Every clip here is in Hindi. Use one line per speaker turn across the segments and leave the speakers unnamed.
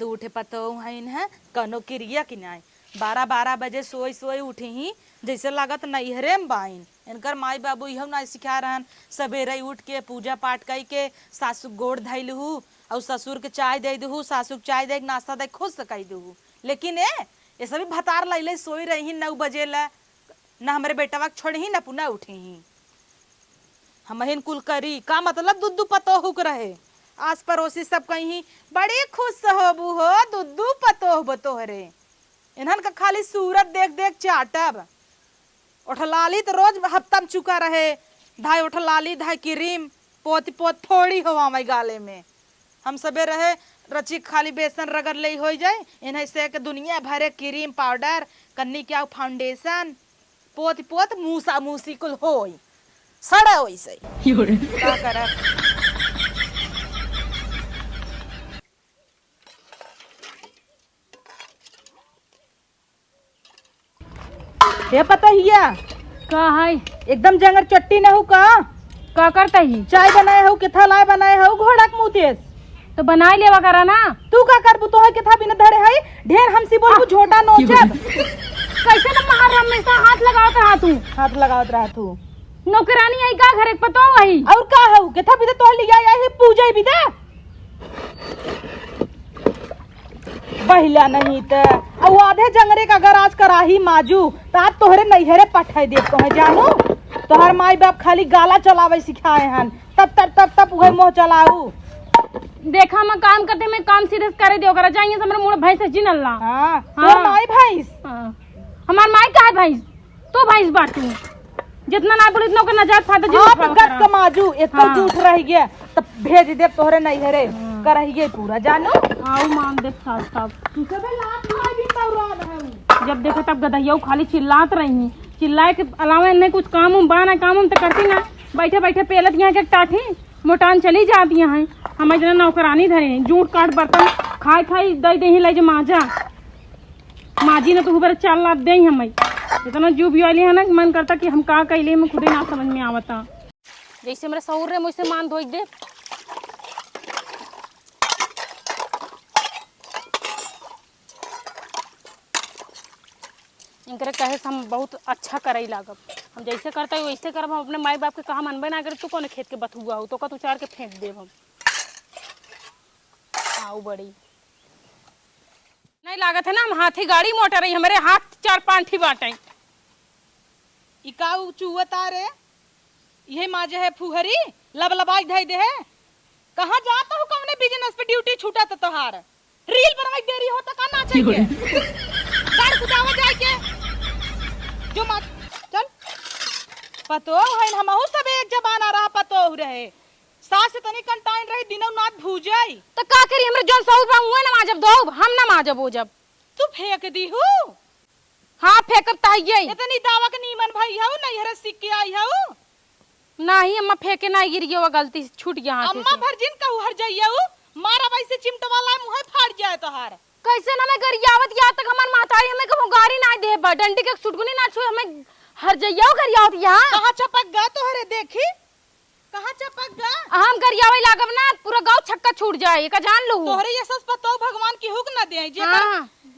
जल्द उठे पतो है कनो क्रिया कि नहीं 12-12 बजे सोई सोई उठी ही जैसे लागत नैहरे में बाइन इनकर माई बाबू यह नहीं सिखा रहन सवेरे उठ के पूजा पाठ कई के सासु गोड़ धैलहू और ससुर के चाय दे दहू सासु के चाय दे नाश्ता दे खुश से कही दहू लेकिन ये सभी भतार लैले सोई रही 9 बजे ला न हमारे बेटवा छोड़ ही न पुनः उठी ही हम कुल करी का मतलब दुद्दू पतोहू के रहे आस पड़ोसी सब कहीं बड़ी खुश होबू हो दुद्दू पतोह बतोहरे इन्हन का खाली सूरत देख देख चाटब उठलाली तो रोज हफ्ता में चुका रहे धाई उठलाली धाई क्रीम पोत पोत थोड़ी हवा मई गाले में हम सबे रहे रची खाली बेसन रगड़ ले हो जाए इन्हें से के दुनिया भरे क्रीम पाउडर कन्नी क्या फाउंडेशन पोत पोत मूसा मूसी कुल होई सड़ा वैसे क्या करे ये पता हिया
का है
एकदम जंगर चट्टी न हो का
करता ही
चाय बनाए हो किथा लाए बनाए हो घोड़ा के मुतेस
तो बनाई लेवा करा ना
तू का करबू तो है किथा बिना धरे है ढेर हमसी बोलबू झोटा नोचब
कैसे न महार हमेशा हाथ लगावत रहा तू
हाथ लगावत रहा तू
नौकरानी आई का घरे पतो वही
और का हो किथा बिदा तो लिया आई पूजा बिदा बहिला नहीं त और आधे जंगरे का अगर आज कराही माजू त आज तोहरे नैहरे पठाई दे तो है जानू तोहर माई बाप खाली गाला चलावे सिखाए हन तब उहे मोह चलाऊ
देखा मैं काम करते मैं काम सीधे करे दियो करा जाइए हमरे मुंह भैंस जिनल ना
हां तो माई भैंस
हमार माई का है भैंस तो भैंस बाटू जितना ना बोले इतना के नजात फायदा जी
आप गत कमाजू इतना झूठ रह गया तब भेज दे तोहरे नैहरे करहिए पूरा जानू
आओ मान देख साहब साहब
तू सबे लात माई भी तौरान है
जब देखा तब गदहिया खाली चिल्लात रही चिल्लाए के अलावा इन्हें कुछ काम उम बाना काम उम तो करती ना बैठे बैठे पेलत यहाँ के टाठी मोटान चली जाती हैं हम इतना नौकरानी धरे जूट काट बर्तन खाई खाई दे दे ले माजा माजी ने तो ऊपर चाल लाद दे हमें इतना जूब वाली है ना मन करता कि हम का कैले में खुद ही ना समझ में आवता जैसे मेरे सौर रे मुझसे मान धोई दे इनकरे कहे से हम बहुत अच्छा करे लागब हम जैसे करते हैं वैसे करब हम अपने माई बाप के कहा मनबे ना करे तू कौन खेत के बथुआ हो तो का तू चार के फेंक देब हम आओ बड़ी नहीं लागत है ना हम हाथी गाड़ी मोटर है हमारे हाथ 4-5 बाटे
इकाऊ चुवता रे ये माजे है फुहरी लबलबाई धई दे है कहां जाता हो कौने बिजनेस पे ड्यूटी छूटा तो तोहार रील बनवाई देरी हो तो का ना चाहिए गाड़ कुदावा जाए के जो मा चल पतो है हमहु सब एक जमाना रहा पतो रहे सास तनी कंटाइन रही दिनों रात भूजाई
तो का करी हमरे जोन सौर बा हुए ना माजब दो हम ना माजब हो जब
तू फेंक दी हूं
हां फेंकब ताइए
इतनी दावा के नीमन भाई हूं नहीं हरे सीख के आई हूं
नहीं अम्मा फेंके ना गिर गयो गलती छूट गया हाथ से
अम्मा भरजिन कहू हर जाइयो मारा वैसे चिमटा वाला मुंह फाड़ जाए तोहार
कैसे ना मैं गरियावत या तक हमर मातारी हमें कबो गाड़ी ना दे बा डंडी के सुटगुनी ना छू हमें हर जइयो गरियावत यहां
कहां चपक गा तोहरे देखी कहां चपक गा
हम गरियावे लागब ना पूरा गांव छक्का छूट जाए का जान लू
तोहरे ये सस पतो भगवान की हुक ना दे जे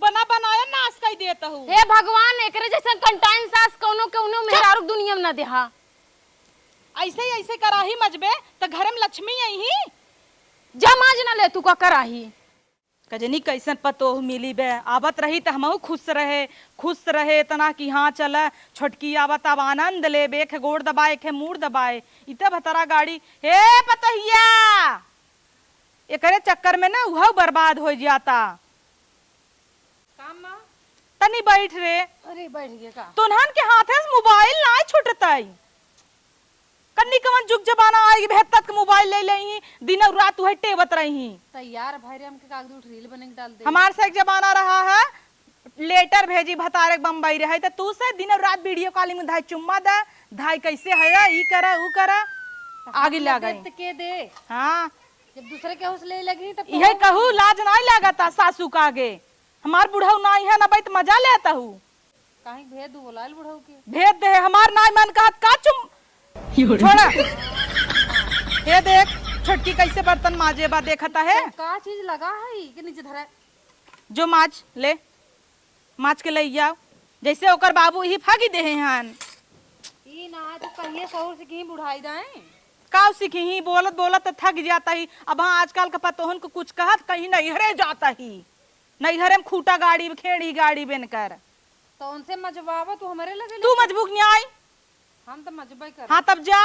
बना बनाया नाश कई देता हूं
हे भगवान एकरे जैसे कंटाइन सास कोनो कोनो मेहरारू दुनिया में ना देहा
ऐसे कराही मजबे त घर में लक्ष्मी आई ही
जमाज ना ले तू का कराही
कजनी कैसन पतो मिली बे आवत रही त हमहु खुश रहे तना कि हां चल छोटकी आवत अब आनंद ले बेख गोड़ दबाए के मूड दबाए इता भतरा गाड़ी हे पतहिया एकरे चक्कर में ना उह बर्बाद हो जाता काम ना तनी बैठ रे
अरे बैठ गया का
तोनहन के हाथे से मोबाइल ना छूटतई कन्नी कवन जुग जमाना आएगी भेद तक मोबाइल ले लेही दिन और रात वही टेबत रही
तैयार भाई रे हमके कागज उठ रील बने के डाल दे
हमार से एक जमाना रहा है लेटर भेजी भतारे बम्बई रहे तो तू से दिन और रात वीडियो कॉलिंग में धाई चुम्मा दे धाई कैसे है ई करा ऊ करा आगे ले गई
के दे
हां
जब दूसरे के हौसले लगी तब
यही कहू लाज नहीं लगाता सासू का आगे हमार बुढ़ऊ नहीं है ना बैठ मजा लेता हूं
काहे भेद दू बोलाल बुढ़ऊ के
भेद दे हमार नाई मन कहत का चुम छोड़ा ये देख छटकी कैसे बर्तन माजे बा देखता है
का चीज लगा है कि नीचे धरा
जो माछ ले, माछ के ले जाओ, जैसे ओकर बाबू ही भागी दे हन।
ई ना तो कहिए सौर से कहीं बुढ़ाई जाए।
काव सीखी ही, बोलत बोलत थक जाता ही। अब हाँ आजकल का पतोहन को कुछ कहत कहीं नैहरे जाता ही, नैहरे में खूटा गाड़ी खेड़ी गाड़ी बनकर।
तो उनसे मजबावा तू हमारे लगे
तू मजबूक नहीं आई।
हम तो मजबा कर।
हाँ तब जा,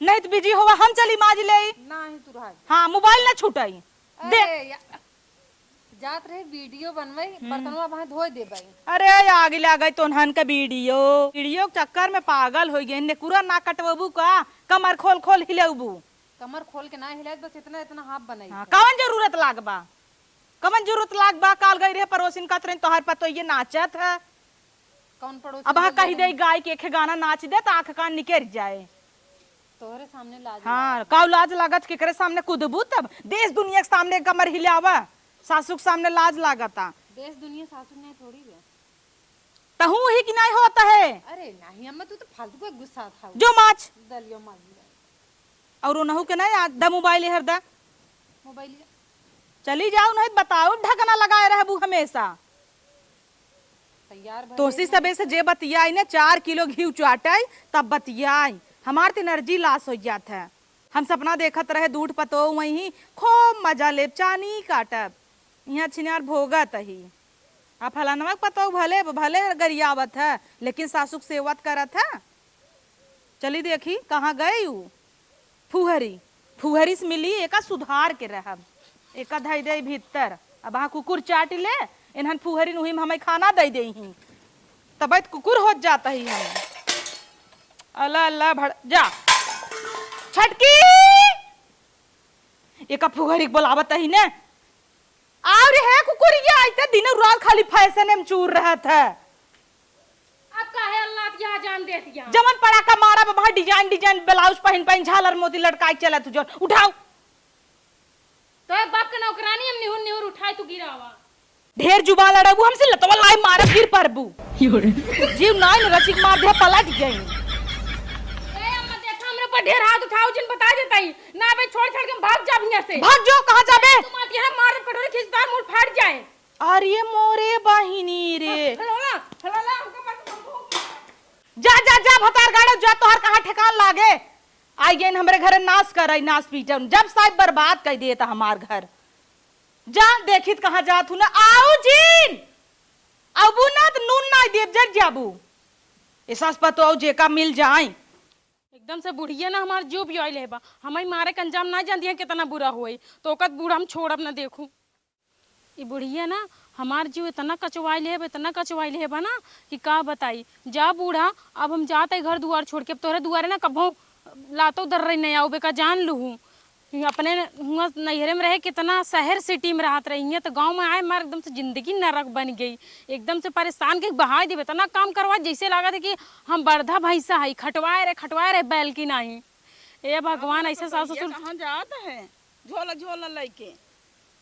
नहीं तो बिजी होगा, हम चली माज ले।
ना ही तू रहा।
हाँ मोबाइल ना छूटाई दे।
जात रहे वीडियो बनवाई, बर्तनवा वहां धोए दे भाई।
अरे आगे ला गई तोहन का वीडियो वीडियो के चक्कर में पागल हो गई। नेकुरा ना कटवबू का, कमर खोल खोल हिलेबू।
कमर खोल के ना हिलाए, बस इतना इतना हाथ बनाई।
हाँ, कवन जरूरत लागबा, कवन जरूरत लागबा। काल गई रहे पड़ोसिन का तोहर पतो ये नाचत है।
कौन पड़ोसी?
अब हाँ कही दे गाय के एक गाना नाच दे तो आंख कान निकल जाए।
तोहरे सामने लाज।
हाँ काव लाज लागत केकरे सामने कूदबू, तब देश दुनिया के सामने कमर हिलावा, सासू के सामने लाज लागता।
देश दुनिया सासू ने थोड़ी है।
तहू ही कि नहीं होता है।
अरे नहीं अम्मा, तू तो फालतू का गुस्सा था।
जो माच
दलियो मार
और नहू के नहीं द मोबाइल हर दा
मोबाइल
चली जाओ, नहीं तो बताओ ढकना लगाए रहबू हमेशा।
तैयार भइल।
तोसी सबे से जे बतियाई ने 4 किलो घी चाटाई तब बतियाई। हमार तो एनर्जी लॉस हो जात है। हम सपना देखत रहे दूध पतो वही खूब मजा ले चानी काटब, यहाँ छिनार भोगत ही। अब फलानवा पतो भले भले गरियावत है, लेकिन सासुक सेवत करत है। चली देखी कहाँ गए ऊ फुहरी, फुहरी से मिली एका सुधार के रहब, एका धई दे भीतर। अब हाँ कुकुर चाट ले, इन्हन फुहरी नुही में हमें खाना दे दे ही, तब कुकुर हो जाता ही हम। अल्लाह अल्लाह भड़ जा छटकी, एका फुहरी बोलावत ही ने। और है कुकुरिया आइते दिन रात खाली फैशन में चूर रहत है।
अब काहे अल्लाह यहाँ जान दे दिया।
जमन पड़ा का मारा बाबा डिजाइन डिजाइन ब्लाउज पहन पहन झालर मोती लटकाई चला तुझो। उठाओ
तो बाप के नौकरानी हम निहुर निहुर उठाए तू गिरावा।
ढेर जुबान लड़ाबू हमसे लतवा लाई मारब गिर परबू। जीव नाइन रचिक मार दे पलट गई।
ए अम्मा देखा हमरे पर ढेर हाथ उठाओ जिन बता देताई ना बे छोड़ छोड़ के भाग जा भैया से।
भाग जो कहां जाबे?
तुम आती है मार कटोरे खींचता मुंह फाड़ जाए।
अरे मोरे बहिनी रे,
हलाला हलाला हमको मत
जा जा जा भतार गाड़ो जा, तोहर कहां ठिकान लागे। आई गई हमरे घरे नाश करई नाश पीटन, जब साहब बर्बाद कर दिए था हमार घर। जा देखित कहां जात हूं ना। आओ जीन अबू ना तो नून ना देव जग जाबू, एसास पतो जे का मिल जाए।
एकदम से बुढ़िया ना हमार जो भी आइल है बा, हमारी मारे के अंजाम ना जान दिया कितना बुरा हुई तो ओकत बूढ़ा हम छोड़ब ना देखू। ये बुढ़िया ना हमार जीव इतना कचवाइल है, इतना कचवाइल है बा ना कि का बताई। जा बूढ़ा अब हम जाते घर दुआर छोड़ के, अब तोहरे दुआरे ना कभो लातो दर रही नहीं आओ बेका जान लू। अपने हुआ नैहरे में रहे कितना शहर सिटी में रहत रही है, तो गांव में आए मार एकदम से जिंदगी नरक बन गई। एकदम से परेशान के बहा देवे इतना काम करवा जैसे लगा था कि हम बर्धा भैंसा है, खटवाए रहे बैल की नहीं। ए भगवान ऐसे सास ससुर
कहाँ जाता है झोला झोला लेके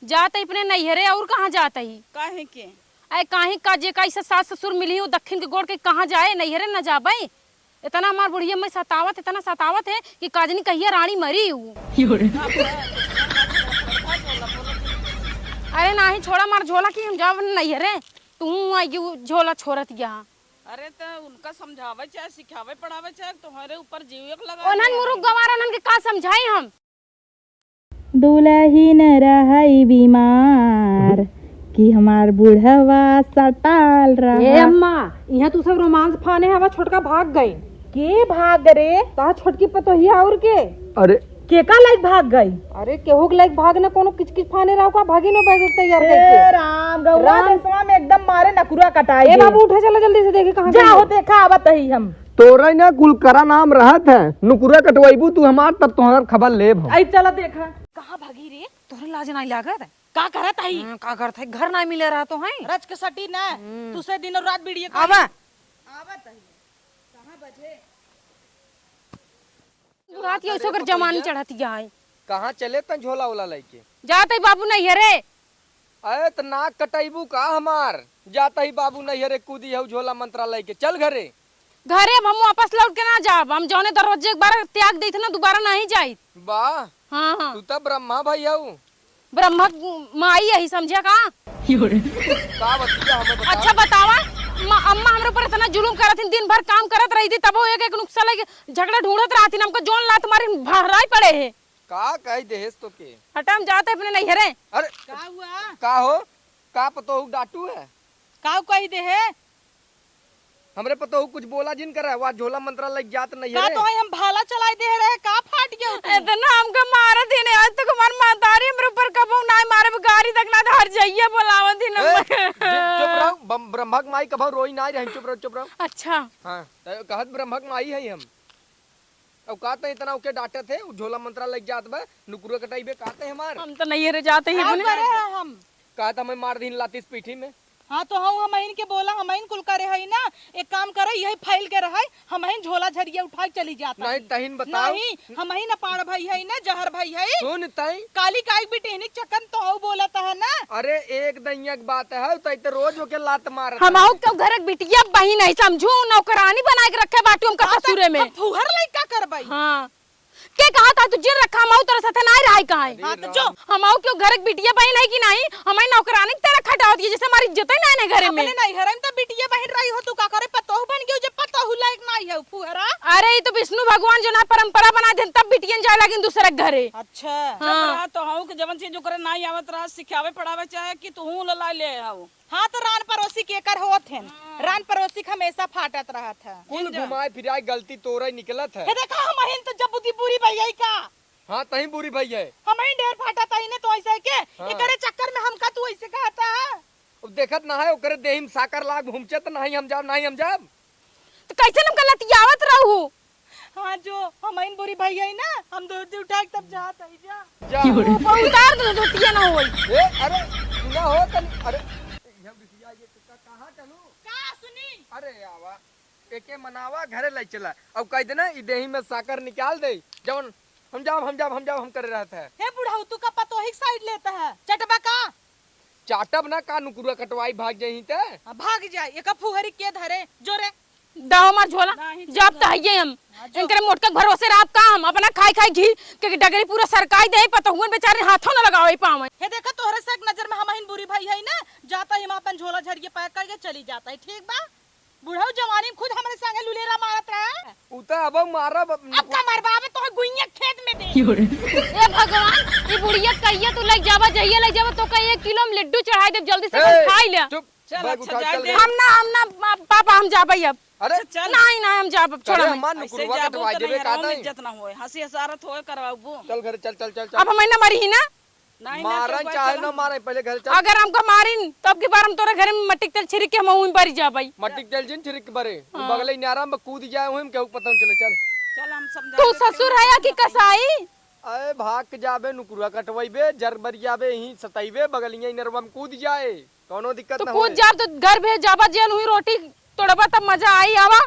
जाते अपने नैहरे और कहाँ जाता ही
काहे के?
अरे काहे का जे का ऐसा सास ससुर मिली हो दक्षिण के गोड़ के कहाँ जाए, नैहरे न जाबे। इतना हमार बुढ़िया में सतावत इतना सतावत है कि काजनी कहिया रानी मरी हूँ। अरे नाही छोड़ा मार झोला की हम जाब नैहरे, तू आई झोला छोड़त यहाँ।
अरे तो उनका समझावे चाहे सिखावे पढ़ावे चाहे तुम्हारे ऊपर जीव लगा।
ओनन मुरुख गवारा नन के का समझाई हम।
दुलहीन रहई बीमार कि हमार बुढ़वा सटाल रहा।
ए अम्मा यहाँ तू सब रोमांस फाने हवा छोटका भाग गई।
के भाग रे?
ता छोटकी पतोहिया और के?
अरे
के का लाइक भाग गई?
अरे केहू के लाइक भाग न कोनो किच किच फाने रहो का भागी नो बैग तैयार
हे
करके।
राम गौरा देशवा में एकदम मारे नकुरा कटाई।
ए बाबू उठे चला जल्दी से देखे कहां गई।
जाओ देखा आवत ही हम।
तोरा ना कुलकरा नाम रहत है, नुकुरा कटवाइबू तू हमार तब तुम्हार खबर लेब हम।
आई चला देखा
कहां भागी रे? तोरे लाज नहीं लागत है?
का करत आई।
का करत है? घर ना मिले रहा तो है
रच के सटी ना तुसे दिन रात वीडियो
आवा
आवत ही। कहां बजे
रात ये सोकर जमानी चढ़ती जाए।
कहाँ चले त झोला ओला लेके
जाते बाबू नैहरे।
अरे त नाक कटाइबू का हमार जाता ही बाबू नैहरे कूदी हऊ झोला मंत्रालय के चल घरे।
घरे अब हम वापस लौट के ना जाब, हम जौने दरवाजे एक बार त्याग दी थे ना दोबारा नहीं जाई।
वाह
हाँ हाँ
तू तो ब्रह्मा भाई हऊ।
ब्रह्म माई यही समझिया का।
का बतिया हमें बता।
अच्छा बतावा अम्मा हमरे ऊपर इतना जुलूम करत थी, दिन भर काम करत रही थी, तब वो एक एक नुक्सा लगे झगड़ा ढूंढत रहती, हमको जोन ला तुम्हारी भराई पड़े है।
का कह देहेस तो के।
हटा हम जाते अपने नैहरे।
अरे
का हुआ?
का हो का पतोहू डाटू है
का कही दे है?
हमरे पतोहू कुछ बोला जिन कर वहाँ झोला मंत्रा लग जात नहीं
का
है
तो हम भाला चलाई दे रहे, का फाट गया तू?
इतना हमको मारत ही नहीं, आज तक हमार मातारी हमरे ऊपर कबो ना मारे, गाड़ी तक ना हर जाइए बोलावत ही ना।
चुप रहो ब्रह्मक माई कभो रोई ना रही। चुप रहो।
अच्छा
हाँ कहत ब्रह्मक माई है हम। अब कहते इतना ओके डांटे थे झोला मंत्रा लग जात बा नुकुरा कटाइबे कहते हमार।
हम तो नैहरे जाते ही
का
अपने।
करे है हम?
कहता मैं मार दिन लातीस पीठी में।
हाँ तो हम के बोला हम कुल करे है ना, एक काम करे यही फैल के रहे, हम झोला झरिया उठा के चली जाता
नहीं तहिन बताओ।
नहीं हम ना पाड़ भाई है ना, जहर भाई है।
सुन तई
काली काई भी टेहनिक चक्कन तो बोलता है ना।
अरे एक दैया की बात है तई तो रोज ओके लात मारत।
हम क्यों घर के बिटिया बही नहीं समझू, नौकरानी बना के रखे बाटू हम का ससुरे में।
फुहर लइका करबई।
हाँ के कहा था तू जिन रखा हम तेरे साथ नहीं रहा कहा है।
हाँ तो जो
हम क्यों घर के बिटिया बहन है कि नहीं, हमारी नौकरानी की तरह खटावती है जैसे हमारी इज्जत ही नहीं घर में।
अपने नहीं हरम तो बिटिया बहन रही हो, तू का करे पतोह बन गयो, जे पतोह लायक नहीं है फुहरा।
अरे ये तो विष्णु भगवान जो ना परंपरा बना दे तब बिटियन जाए लगिन दूसरे के घरे।
अच्छा
हाँ तो हूँ कि जवन चीज करे ना आवत रहा सिखावे पढ़ावे चाहे कि तू लला ले आओ।
हाँ तो रान पड़ोसी के कर होत है, रान पड़ोसी का हमेशा फाटत रहा था।
कुल घुमाए फिराए गलती तोरा ही निकलत है।
हे देखा हम तो जब बुद्धि पूरी भैया का
हाँ तही बुरी भई है।
हम ढेर फाटा था इन्हें तो ऐसे के
हाँ।
एकरे चक्कर में हमका तू ऐसे कहता है।
अब देखत ना है ओकरे देही में साकर लाग घूमचे तो नहीं हम जाब।
तो कैसे हम गलतियावत रहू।
हाँ जो हम बुरी भैया ना, हम दूध उठा के तब जात है जा।
उतार दो धोतिया ना होई।
अरे सुना हो तन अरे हम बिटिया ये कहां चलू
का सुनी?
अरे आवा एके मनावा घरे ले चला। अब कह देना ई देही में साकर निकाल दे जवन हम जाब हम कर रहा था।
हे बुढ़ाऊ तू का पतोही साइड लेता है चटबा का
चाटब ना का नुकुरा कटवाई भाग जाही ते।
भाग जाए एक फुहरी के धरे जोरे
दाव मार झोला जब तहिए हम इनकरे मोटका भरोसे रात काम अपना खाई घी के डगरी पूरा सरकाई दे पतहुन बेचारे हाथों न लगावे पावे।
हे देखा तोहरे से एक नजर में हम बुरी भाई है ना, जाता ही हम अपन झोला झरिए पैक करके चली जाता है। ठीक बा बुढ़ाऊ जवानी में खुद हमारे संगे लुलेरा मारत रहा।
उता अब मारब
अब का मरबावे तो गुइया खेत में दे।
ए भगवान ये बुढ़िया कहिए तू लग जावा जइए लग जावा तो कहीं 1 किलो में लड्डू चढ़ाई दे जल्दी से खाई ले।
चुप
चल,
बैग
अच्छा,
उठा
जाए
चल
दे।
घर।
हम ना पापा हम जाबई अब।
अरे
चल
नहीं ना हम जाब छोड़
अरे
हम।
हमार
ऐसे
नुकुरवा
जाबो
कटवाई
तो
देबे
नहीं
का
हराम
नहीं।
इज्जत ना होए, हंसी हसारत होए करवाबू।
चल घर चल
अब हम ना मरी ही ना,
नहीं
मारन चाहे ना मारे पहले घर चल।
अगर हमको मारिन तब की बार हम तोरे घर में मट्टी के तेल छिड़क के हम वहीं पर जाबई।
मट्टी के तेल जिन छिड़क बरे बगले नारा में कूद जाए हम केहू पता न चले। चल
चल हम समझा
तू ससुर है या कि कसाई।
अरे भाग के जाबे नुकुरा कटवाइबे जरबर जाबे यही सताइबे बगलिया नरवा में कूद जाए कोनो दिक्कत
तो
ना
कूद
होए।
जाब तो घर भेज जाबा जेल हुई रोटी तोड़बा तब मजा आई आवा।